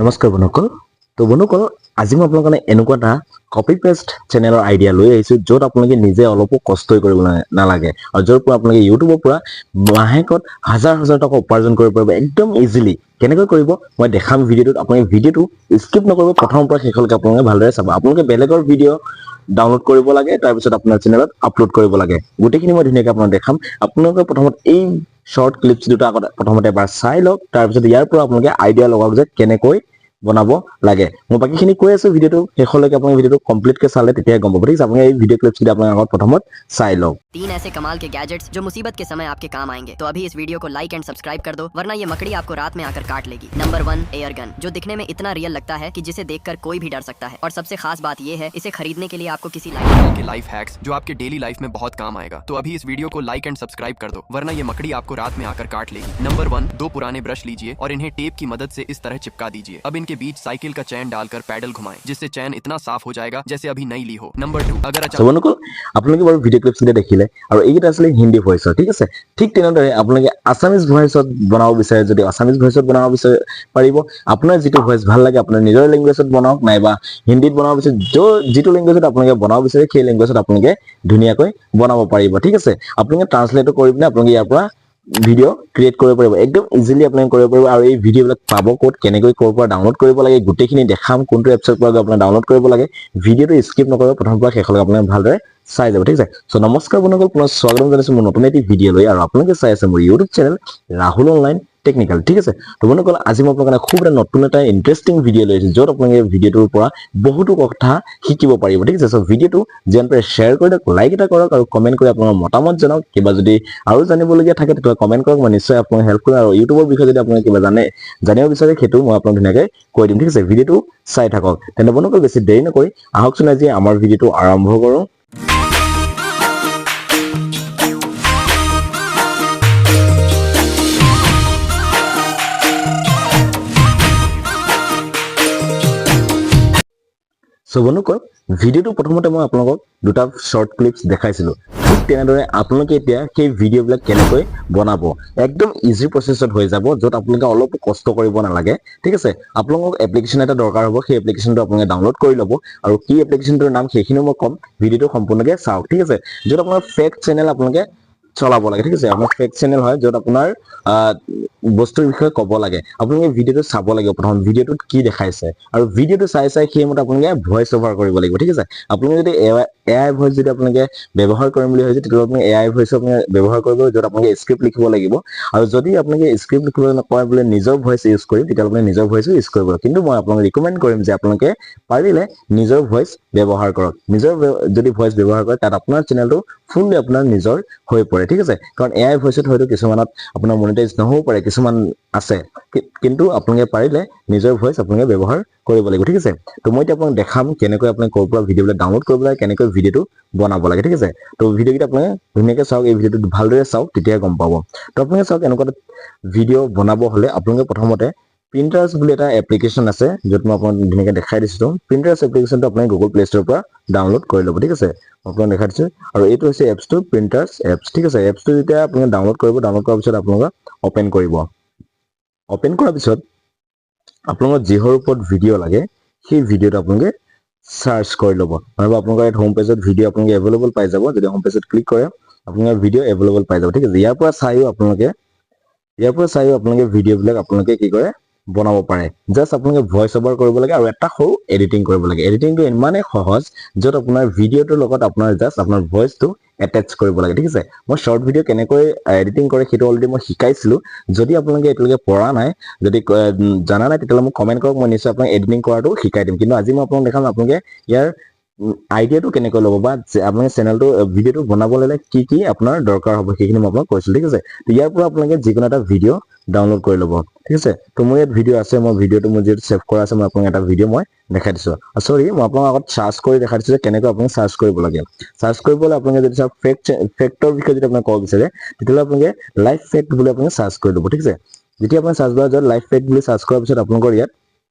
নমস্কাৰ বন্ধুসকল তো বন্ধুসকল আজি মই আপোনালোকৰ কাৰণে এনেকুৱা এটা কপি পেষ্ট চেনেলৰ আইডিয়া লৈ আহিছো য'ত আপোনালোকে নিজে অলপো কষ্টই কৰিব নালাগে আৰু য'ৰ পৰা আপোনালোকে ইউটিউবৰ পৰা মাহেকত হাজাৰ হাজাৰ টকা উপাৰ্জন কৰিব পাৰিব একদম ইজিলি কেনেকৈ কৰিব মই দেখাম ভিডিঅ'টোত আপোনালোকে ভিডিঅ'টো স্কিপ নকৰিব প্ৰথমৰ পৰা শেষলৈকে আপোনালোকে ভালদৰে চাব আপোনালোকে বেলেগৰ ভিডিঅ' ডাউনলোড কৰিব লাগে তাৰ পিছত আপোনাৰ চেনেলত আপলোড কৰিব লাগে গোটেইখিনি মই ধুনীয়াকৈ আপোনাক দেখাম আপোনালোকে প্ৰথমত এই শৰ্ট ক্লিপছ দুটা আগত প্ৰথমতে এবাৰ চাই লওক তাৰ পিছত ইয়াৰ পৰা আপোনালোকে আইডিয়া লগাওক যে কেনেকৈ বনাব লাগে মই বাকিখিনি কৈ আছো ভিডিঅ'টো শেষলৈকে আপোনালোকে ভিডিঅ'টো কমপ্লিটকৈ চালে তেতিয়া গম পাব ঠিক আছে আপোনালোকে এই ভিডিঅ' ক্লিপছ কেইটা আপোনালোকে আগত প্ৰথমত চাই লওক 3 ऐसे कमाल के गैजेट्स जो मुसीबत के समय आपके काम आएंगे तो अभी इस वीडियो को लाइक एंड सब्सक्राइब कर दो वरना ये मकड़ी आपको रात में आकर काट लेगी। नंबर 1 एयर गन जो दिखने में इतना रियल लगता है कि जिसे देखकर कोई भी डर सकता है और सबसे खास बात ये है इसे खरीदने के लिए आपको किसी के लाइफ हैक्स जो आपके डेली लाइफ में बहुत काम आएगा तो अभी इस वीडियो को लाइक एंड सब्सक्राइब कर दो वरना ये मकड़ी आपको रात में आकर काट लेगी। नंबर 1 दो पुराने ब्रश लीजिए और इन्हें टेप की मदद से इस तरह चिपका दीजिए। अब इनके बीच साइकिल का चैन डालकर पैडल घुमाएं जिससे चैन इतना साफ हो जाएगा जैसे अभी नई ली हो। नंबर 2 अगर আপোনালোকে বাৰু ভিডিঅ' ক্লিপছ কেইটা দেখিলে আৰু এইকেইটা আছিলে হিন্দী ভইচৰ ঠিক আছে ঠিক তেনেদৰে আপোনালোকে আছামিজ ভইচত বনাব বিচাৰে যদি আছামিজ ভইচত বনাব বিচাৰে পাৰিব আপোনাৰ যিটো ভইচ ভাল লাগে আপোনাৰ নিজৰ লেংগুৱেজত বনাওক নাইবা হিন্দীত বনাব বিচাৰে যিটো লেংগুৱেজত আপোনালোকে বনাব বিচাৰে সেই লেংগুৱেজত আপোনালোকে ধুনীয়াকৈ বনাব পাৰিব ঠিক আছে আপোনালোকে ট্ৰান্সলেট কৰি পিনে আপোনালোকে ইয়াৰ পৰা ভিডিঅ' ক্ৰিয়েট কৰিব পাৰিব একদম ইজিলি আপোনালোকে কৰিব পাৰিব আৰু এই ভিডিঅ'বিলাক পাব ক'ত কেনেকৈ ক'ৰ পৰা ডাউনলোড কৰিব লাগে গোটেইখিনি দেখাম কোনটো এপছৰ পৰা আপোনালোকে ডাউনলোড কৰিব লাগে ভিডিঅ'টো স্কিপ নকৰিব প্ৰথমৰ পৰা শেষলৈকে আপোনালোকে ভালদৰে চাই যাব ঠিক আছে সো নমস্কাৰ বন্ধুসকল পুনৰ স্বাগতম জনাইছো মোৰ নতুন এটি ভিডিঅ' লৈ আৰু আপোনালোকে চাই আছে মোৰ YouTube channel Rahul online technical ঠিক আছে তো বন্ধুসকল আজি মই আপোনালোকৰ খুব এটা নতুন এটা ইন্টাৰেষ্টিং ভিডিঅ' লৈ আহিছো য'ত আপোনালোকে ভিডিঅ'টোৰ পৰা বহুতো কথা শিকিব পাৰিব ঠিক আছে সো ভিডিঅ'টো যেন পাৰে শ্বেয়াৰ কৰি দিয়ক লাইক এটা কৰক আৰু কমেণ্ট কৰি আপোনাৰ মতামত জনাওক কিবা যদি আৰু জানিবলগীয়া থাকে তেতিয়া কমেণ্ট কৰক মই নিশ্চয় আপোনাক হেল্প কৰিম আৰু ইউটিউবৰ বিষয়ে যদি আপোনালোকে কিবা জানিব বিচাৰে সেইটো মই আপোনাক ধুনীয়াকৈ কৈ দিম ঠিক আছে ভিডিঅ'টো চাই থাকক তেনে বন্ধুসকল বেছি দেৰি নকৰি আহকচোন আজি আমাৰ ভিডিঅ'টো আৰম্ভ কৰোঁ সো বন্ধুসকল ভিডিঅ'টো প্ৰথমতে মই আপোনালোকক দুটা শৰ্ট ক্লিপছ দেখাইছিলো ঠিক তেনেদৰে আপোনালোকে এতিয়া সেই ভিডিঅ'বিলাক কেনেকৈ বনাব একদম ইজি প্ৰচেছত হৈ যাব য'ত আপোনালোকে অলপ কষ্ট কৰিব নালাগে ঠিক আছে আপোনালোকক এপ্লিকেশ্যন এটা দৰকাৰ হ'ব সেই এপ্লিকেশ্যনটো আপোনালোকে ডাউনলোড কৰি ল'ব আৰু কি এপ্লিকেশ্যনটোৰ নাম সেইখিনিও মই ক'ম ভিডিঅ'টো সম্পূৰ্ণকৈ চাওক ঠিক আছে য'ত আপোনাৰ ফেক চেনেল আপোনালোকে চলাব লাগে ঠিক আছে আপোনাৰ ফেক চেনেল হয় য'ত আপোনাৰ বস্তুৰ বিষয়ে ক'ব লাগে আপোনালোকে ভিডিঅ'টো চাব লাগিব প্ৰথম ভিডিঅ'টোত কি দেখাইছে আৰু ভিডিঅ'টো চাই সেইমতে আপোনালোকে ভইচ অভাৰ কৰিব লাগিব ঠিক আছে আপোনালোকে যদি এআই ভইচ যদি আপোনালোকে ব্যৱহাৰ কৰিম বুলি ভাবিছে তেতিয়া আপোনালোকে এআই ভইচ আপোনালোকে ব্যৱহাৰ কৰিব য'ত আপোনালোকে স্ক্ৰিপ্ট লিখিব লাগিব আৰু যদি আপোনালোকে স্ক্ৰিপ্ট লিখিব নকয় বোলে নিজৰ ভইচ ইউজ কৰিম তেতিয়া আপোনালোকে নিজৰ ভইচো ইউজ কৰিব কিন্তু মই আপোনালোকক ৰিকমেণ্ড কৰিম যে আপোনালোকে পাৰিলে নিজৰ ভইচ ব্যৱহাৰ কৰক নিজৰ যদি ভইচ ব্যৱহাৰ কৰে তাত আপোনাৰ চেনেলটো ফুললি আপোনাৰ নিজৰ হৈ পৰে ঠিক আছে কাৰণ এআই ভইচত হয়তো কিছুমানত আপোনাৰ মনিটাইজ নহ'ব পাৰে কিছুমান আছে কিন্তু আপোনালোকে পাৰিলে নিজৰ ভইচ আপোনালোকে ব্যৱহাৰ কৰিব লাগিব ঠিক আছে তো মই এতিয়া আপোনাক দেখাম কেনেকৈ আপোনালোকে ক'ৰ পৰা ভিডিঅ'বিলাক ডাউনলোড কৰিব লাগে কেনেকৈ ভিডিঅ'টো বনাব লাগে ঠিক আছে তো ভিডিঅ'কেইটা আপোনালোকে ধুনীয়াকৈ চাওক এই ভিডিঅ'টো ভালদৰে চাওক তেতিয়া গম পাব তো আপোনালোকে চাওক এনেকুৱা ভিডিঅ' বনাব হ'লে আপোনালোকে প্ৰথমতে প্ৰিণ্টাৰ্ছ বুলি এটা এপ্লিকেশ্যন আছে য'ত মই আপোনাক ধুনীয়াকৈ দেখাই দিছোঁ প্ৰিণ্টাৰ্ছ এপ্লিকেশ্যনটো আপোনালোকে গুগল প্লে ষ্ট'ৰৰ পৰা ডাউনলোড কৰি ল'ব ঠিক আছে মই আপোনাক দেখাই দিছোঁ আৰু এইটো হৈছে এপছটো প্ৰিণ্টাৰ্ছ এপছ ঠিক আছে এপছটো যেতিয়া আপোনালোকে ডাউনলোড কৰিব ডাউনলোড কৰাৰ পিছত আপোনালোকে অপেন কৰিব অপেন কৰাৰ পিছত আপোনালোকৰ যিহৰ ওপৰত ভিডিঅ' লাগে সেই ভিডিঅ'টো আপোনালোকে চাৰ্চ কৰি ল'ব নহ'বা আপোনালোকৰ ইয়াত হোম পেজত ভিডিঅ' আপোনালোকে এভেইলেবল পাই যাব যদি হোম পেজত ক্লিক কৰে আপোনালোকে ভিডিঅ' এভেইলেবল পাই যাব ঠিক আছে ইয়াৰ পৰা চাইও আপোনালোকে ভিডিঅ'বিলাক আপোনালোকে কি কৰে বনাব পাৰে জাষ্ট আপোনালোকে ভইচ অভাৰ কৰিব লাগে আৰু এটা সৰু এডিটিং কৰিব লাগে এডিটিংটো ইমানেই সহজ য'ত আপোনাৰ ভিডিঅ'টোৰ লগত আপোনাৰ জাষ্ট আপোনাৰ ভইচটো এটাচ কৰিব লাগে ঠিক আছে মই শৰ্ট ভিডিঅ' কেনেকৈ এডিটিং কৰে সেইটো অলৰেডি মই শিকাইছিলোঁ যদি আপোনালোকে এতিয়ালৈকে পৰা নাই যদি জানা নাই তেতিয়াহ'লে মোক কমেণ্ট কৰক মই নিশ্চয় আপোনাক এডিটিং কৰাটো শিকাই দিম কিন্তু আজি মই আপোনাক দেখাম আপোনালোকে ইয়াৰ আইডিয়াটো কেনেকৈ ল'ব বা আপোনালোকে চেনেলটো ভিডিঅ'টো বনাবলৈ কি আপোনাৰ দৰকাৰ হ'ব সেইখিনি মই আপোনাক কৈছিলোঁ ঠিক আছে তো ইয়াৰ পৰা আপোনালোকে যিকোনো এটা ভিডিঅ' ডাউনলোড কৰি ল'ব ঠিক আছে তো মোৰ ইয়াত ভিডিঅ' আছে মই ভিডিঅ'টো মোৰ যিহেতু ছেভ কৰা আছে মই আপোনাক এটা ভিডিঅ' মই দেখাই দিছোঁ চৰি মই আপোনাক আগত চাৰ্চ কৰি দেখাই দিছোঁ যে কেনেকৈ আপোনালোকে চাৰ্চ কৰিব লাগে চাৰ্চ কৰিবলৈ আপোনালোকে যদি চাওক ফেক্টৰ বিষয়ে যদি আপোনাক ক'ব বিচাৰে তেতিয়াহ'লে আপোনালোকে লাইভ ফেক্ট বুলি আপোনালোকে চাৰ্চ কৰি ল'ব ঠিক আছে যেতিয়া আপুনি চাৰ্চ কৰা যায় লাইভ ফেক্ট বুলি চাৰ্চ কৰাৰ পিছত আপোনালোকৰ ইয়াত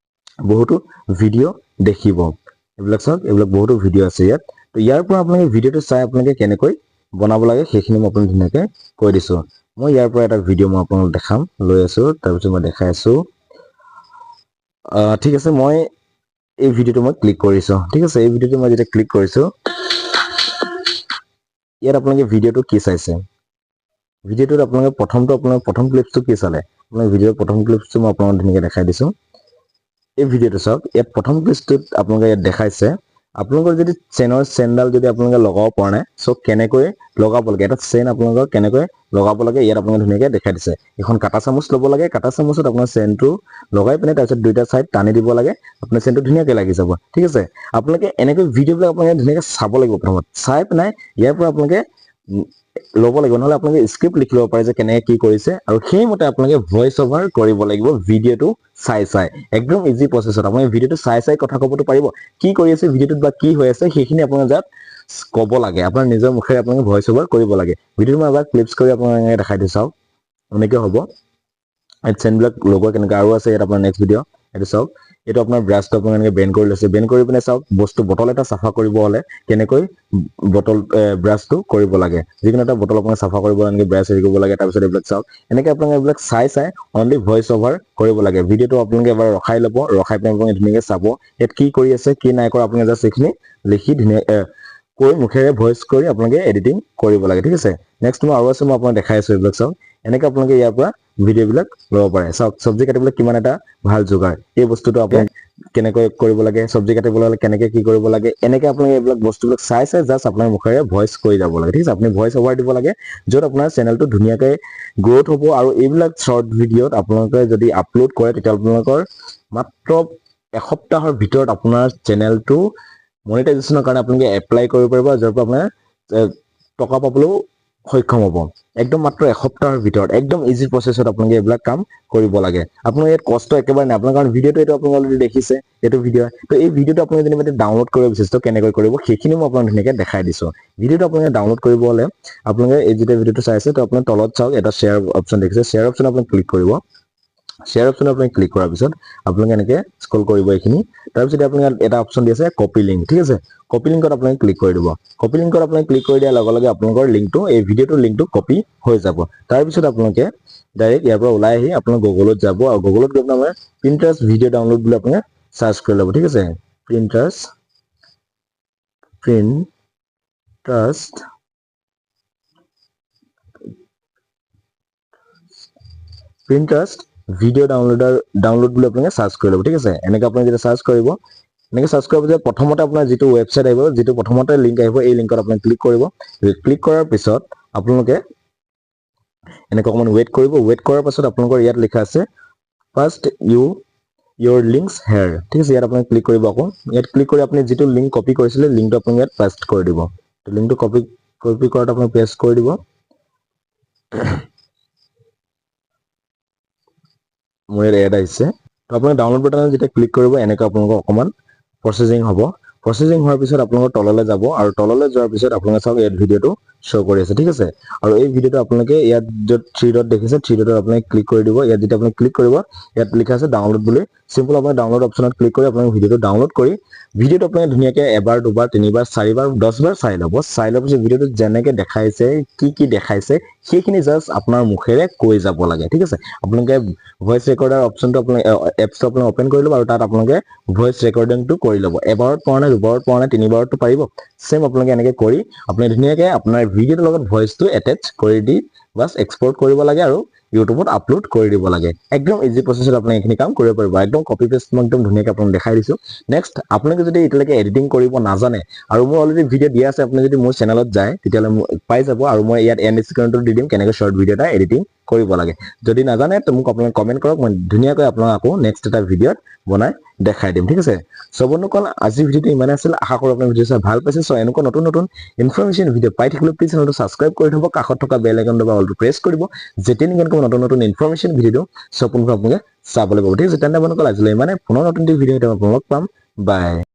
বহুতো ভিডিঅ' দেখিব এইবিলাক চাওক এইবিলাক বহুতো ভিডিঅ' আছে ইয়াত তো ইয়াৰ পৰা আপোনালোকে ভিডিঅ'টো চাই আপোনালোকে কেনেকৈ বনাব লাগে সেইখিনি মই আপোনাক ধুনীয়াকৈ কৈ দিছোঁ মই ইয়াৰ পৰা এটা ভিডিঅ' মই আপোনালোকক দেখাম লৈ আছোঁ তাৰপিছত মই দেখাই আছোঁ ঠিক আছে মই এই ভিডিওটো মই ক্লিক কৰিছো ঠিক আছে এই ভিডিওটো মই যেতিয়া ক্লিক কৰিছো ইয়াত আপোনালোকে ভিডিওটো কি চাইছে ভিডিওটোত আপোনালোকে প্ৰথম ক্লিপটো কি চালে আপোনালোকে ভিডিওৰ প্ৰথম ক্লিপটো মই আপোনালোকক ধুনীয়াকৈ দেখাই দিছো এই ভিডিওটো চাওক ইয়াত প্ৰথম ক্লিপটোত আপোনালোকে ইয়াত দেখাইছে আপোনালোকৰ যদি চেনডাল যদি আপোনালোকে লগাব পৰা নাই সো কেনেকৈ লগাব লাগে এটা চেন আপোনালোকৰ কেনেকৈ লগাব লাগে ইয়াত আপোনালোকে ধুনীয়াকৈ দেখাই দিছে এখন কাটা চামুচ ল'ব লাগে কাটা চামুচত আপোনাৰ চেনটো লগাই পিনে তাৰপিছত দুইটা সাইড টানি দিব লাগে আপোনাৰ চেনটো ধুনীয়াকৈ লাগি যাব ঠিক আছে আপোনালোকে এনেকৈ ভিডিওবিলাক আপোনালোকে ধুনীয়াকৈ চাব লাগিব প্ৰথমত চাই পিনে ইয়াৰ পৰা আপোনালোকে ল'ব লাগিব নহলে আপোনালোকে স্ক্ৰিপ্ট লিখি ল'ব পাৰে যে কেনেকৈ কি কৰিছে আৰু সেই মতে আপোনালোকে ভয়েস ওভাৰ কৰিব লাগিব ভিডিওটো চাই একদম ইজি প্ৰসেছত আপুনি ভিডিওটো চাই কথা ক'বটো পাৰিব কি কৰি আছে ভিডিওটোত বা কি হৈ আছে সেইখিনি আপোনালোকে যাত ক'ব লাগে আপোনাৰ নিজৰ মুখেৰে আপোনালোকে ভয়েস ওভাৰ কৰিব লাগে ভিডিওটো মই এবাৰ ক্লিপছ কৰি আপোনালোকে দেখাই দিছো চাওক এনেকৈ হ'ব এই চেনবিলাক লগোৱা কেনেকৈ আৰু আছে ইয়াত আপোনাৰ নেক্সট ভিডিও এইটো চাওক এইটো আপোনাৰ ব্ৰাছটো আপোনালোকে বেন্ড কৰি লৈছে বেন্ড কৰি পিনে চাওক বটল এটা সাফা কৰিব হলে কেনেকৈ বটল ব্ৰাছটো কৰিব লাগে যিকোনো এটা বটল আপোনালোকে সাফা কৰিব লাগে ব্ৰাছ হেৰি কৰিব লাগে তাৰপিছত এইবিলাক চাওক এনেকৈ আপোনালোকে এইবিলাক চাই অনলি ভয়েস ওভাৰ কৰিব লাগে ভিডিওটো আপোনালোকে এবাৰ ৰখাই ল'ব ৰখাই পিনে আপোনালোকে ধুনীয়াকৈ চাব ইয়াত কি কৰি আছে কি নাই কৰা আপোনালোকে জাষ্ট এইখিনি লিখি ধুনীয়া কৈ মুখেৰে ভয়েস কৰি আপোনালোকে এডিটিং কৰিব লাগে ঠিক আছে নেক্সট মই আৰু আছে মই আপোনাক দেখাই আছো এইবিলাক চাওক এনেকৈ আপোনালোকে ইয়াৰ পৰা ভিডিওবিলাক ল'ব পাৰে চাওক সবজি কাটিবলৈ কিমান এটা ভাল যোগাৰ এই বস্তুটো আপুনি কেনেকৈ কৰিব লাগে সবজি কাটিবলৈ হলে কেনেকৈ কি কৰিব লাগে এনেকৈ আপোনালোকে এইবিলাক বস্তুবিলাক চাই জাষ্ট আপোনাৰ মুখেৰে ভয়েস কৰি যাব লাগে ঠিক আছে আপুনি ভয়েস ওভাৰ দিব লাগে য'ত আপোনাৰ চেনেলটো ধুনীয়াকৈ গ্ৰোথ হ'ব আৰু এইবিলাক শৰ্ট ভিডিওত আপোনালোকে যদি আপলোড কৰে তেতিয়া আপোনালোকৰ মাত্ৰ এসপ্তাহৰ ভিতৰত আপোনাৰ চেনেলটো মনিটাইজেশ্যনৰ কাৰণে আপোনালোকে এপ্লাই কৰিব পাৰিব যাৰ পৰা আপোনাৰ টকা পাবলৈও সক্ষম হ'ব একদম মাত্ৰ এসপ্তাহৰ ভিতৰত একদম ইজি প্ৰসেছত আপোনালোকে এইবিলাক কাম কৰিব লাগে আপোনাৰ ইয়াত কষ্ট একেবাৰে নাই আপোনাৰ কাৰণ ভিডিওটো এইটো আপোনালোকে অলৰেডি দেখিছে এইটো ভিডিও তো এই ভিডিওটো আপুনি যদি মানে ডাউনলোড কৰিব বিচাৰিছে কেনেকৈ কৰিব সেইখিনি মই আপোনাক ধুনীয়াকৈ দেখাই দিছো ভিডিওটো আপোনালোকে ডাউনলোড কৰিব হলে আপোনালোকে এই যেতিয়া ভিডিওটো চাইছে তো আপোনাৰ তলত চাওক এটা শ্বেয়াৰ অপচন দেখিছে শ্বেয়াৰ অপচন আপুনি ক্লিক কৰিব শ্বেয়াৰ অপচন আপুনি ক্লিক কৰাৰ পিছত আপোনালোকে এনেকৈ স্ক্ৰল কৰিব এইখিনি তাৰপিছত আপোনালোকে এটা অপচন দি আছে কপি লিংক ঠিক আছে কপি লিংকত আপোনালোকে ক্লিক কৰি দিব কপি লিংকত আপোনালোকে ক্লিক কৰি দিয়াৰ লগে লগে আপোনালোকৰ লিংকটো এই ভিডিওটোৰ লিংকটো কপি হৈ যাব তাৰপিছত আপোনালোকে ডাইৰেক্ট ইয়াৰ পৰা ওলাই আহি আপোনালোক গুগলত যাব আৰু গুগলত গৈ আপোনাৰ Pinterest ভিডিও ডাউনলোড বুলি আপুনি সাৰ্চ কৰি ল'ব ঠিক আছে Pinterest ভিডিও ডাউনলোড বুলি আপুনি সাৰ্চ কৰি ল'ব ঠিক আছে এনেকৈ আপুনি যেতিয়া সাৰ্চ কৰিব এনেকৈ সাৰ্চ কৰাৰ পিছত প্ৰথমতে আপোনাৰ যিটো ৱেবসাইট আহিব যিটো প্ৰথমতে লিংক আহিব এই লিংকত আপুনি ক্লিক কৰিব ক্লিক কৰাৰ পিছত আপোনালোকে এনেকৈ অকমান ৱেইট কৰিব ৱেইট কৰাৰ পাছত আপোনালোকৰ ইয়াত লিখা আছে ফাৰ্ষ্ট your links here ঠিক আছে ইয়াত আপুনি ক্লিক কৰিব আকৌ ইয়াত ক্লিক কৰি আপুনি যিটো লিংক কপি কৰিছিলে লিংকটো আপুনি ইয়াত পেষ্ট কৰি দিব তো লিংকটো কপি কৰাত আপুনি পেষ্ট কৰি দিব মোৰ এড আহিছে তো আপুনি ডাউনলোড বাটনত যেতিয়া ক্লিক কৰিব এনেকৈ আপোনালোকৰ অকমান প্ৰসেসিং হ'ব প্ৰসেসিং হোৱাৰ পিছত আপোনালোকৰ তললৈ যাব আৰু তললৈ যোৱাৰ পিছত আপোনালোকে চাওক ইয়াত ভিডিওটো শো কৰি আছে ঠিক আছে আৰু এই ভিডিওটো আপোনালোকে ইয়াত য'ত 3 ডট দেখিছে 3 ডটত আপুনি ক্লিক কৰি দিব ইয়াত যেতিয়া আপুনি ক্লিক কৰিব ইয়াত লিখা আছে ডাউনলোড বুলি সিম্পল আপুনি ডাউনলোড অপচনত ক্লিক কৰি আপুনি ভিডিওটো ডাউনলোড কৰি ভিডিওটো আপুনি ধুনীয়াকৈ এবাৰ দুবাৰ তিনিবাৰ চাৰিবাৰ 10 বাৰ চাই ল'ব চাই লোৱাৰ পিছত ভিডিওটো যেনেকৈ দেখাইছে কি দেখাইছে সেইখিনি জাষ্ট আপোনাৰ মুখেৰে কৈ যাব লাগে ঠিক আছে আপোনালোকে ভয়েস ৰেকৰ্ডাৰ অপচনটো আপুনি এপছটো আপুনি ওপেন কৰি ল'ব আৰু তাত আপোনালোকে ভয়েস ৰেকৰ্ডিংটো কৰি ল'ব এবাৰত পৰা নাই দুবাৰত পৰা নাই তিনিবাৰতো পাৰিব সেম আপোনালোকে এনেকৈ কৰি আপুনি ধুনীয়াকৈ আপোনাৰ ভিডিওটোৰ লগত ভয়েসটো এটাচ কৰি দি বাস এক্সপোৰ্ট কৰিব লাগে আৰু ইউটিউবত আপলোড কৰি দিব লাগে একদম ইজি প্ৰসেছত আপুনি এইখিনি কাম কৰিব পাৰিব একদম কপি পেষ্ট মই একদম ধুনীয়াকৈ আপোনাক দেখাই দিছো নেক্সট আপোনালোকে যদি এতিয়ালৈকে এডিটিং কৰিব নাজানে আৰু মোৰ অলৰেডি ভিডিও দিয়া আছে আপুনি যদি মোৰ চেনেলত যায় তেতিয়ালে পাই যাব আৰু মই ইয়াত এণ্ড স্ক্ৰীনটো দি দিম কেনেকৈ শৰ্ট ভিডিও এটা এডিটিং কৰিব লাগে যদি নাজানে তো মোক আপোনালোকে কমেন্ট কৰক মই ধুনীয়াকৈ আপোনাক আকৌ নেক্সট এটা ভিডিওত বনাই দেখাই দিম ঠিক আছে সো বন্ধুসকল আজি ভিডিওটো ইমানে আছিল আশা কৰোঁ আপোনালোকে ভিডিও চাই ভাল পাইছে সো এনেকুৱা নতুন ইনফৰমেশন ভিডিও পাই থাকিলে প্লিজ চেনেলটো সাবস্ক্ৰাইব কৰি থব কাষত থকা বেল আইকন দবাই অলটো প্ৰেছ কৰিব যেতিয়া নিকন নতুন ইনফৰমেশন ভিডিও সো আপোনালোকে চাবলৈ পাব ঠিক আছে তেন্তে বন্ধুসকল আজিলৈ ইমানে পুনৰ নতুন ভিডিও এটা আপোনালোকক পাম বাই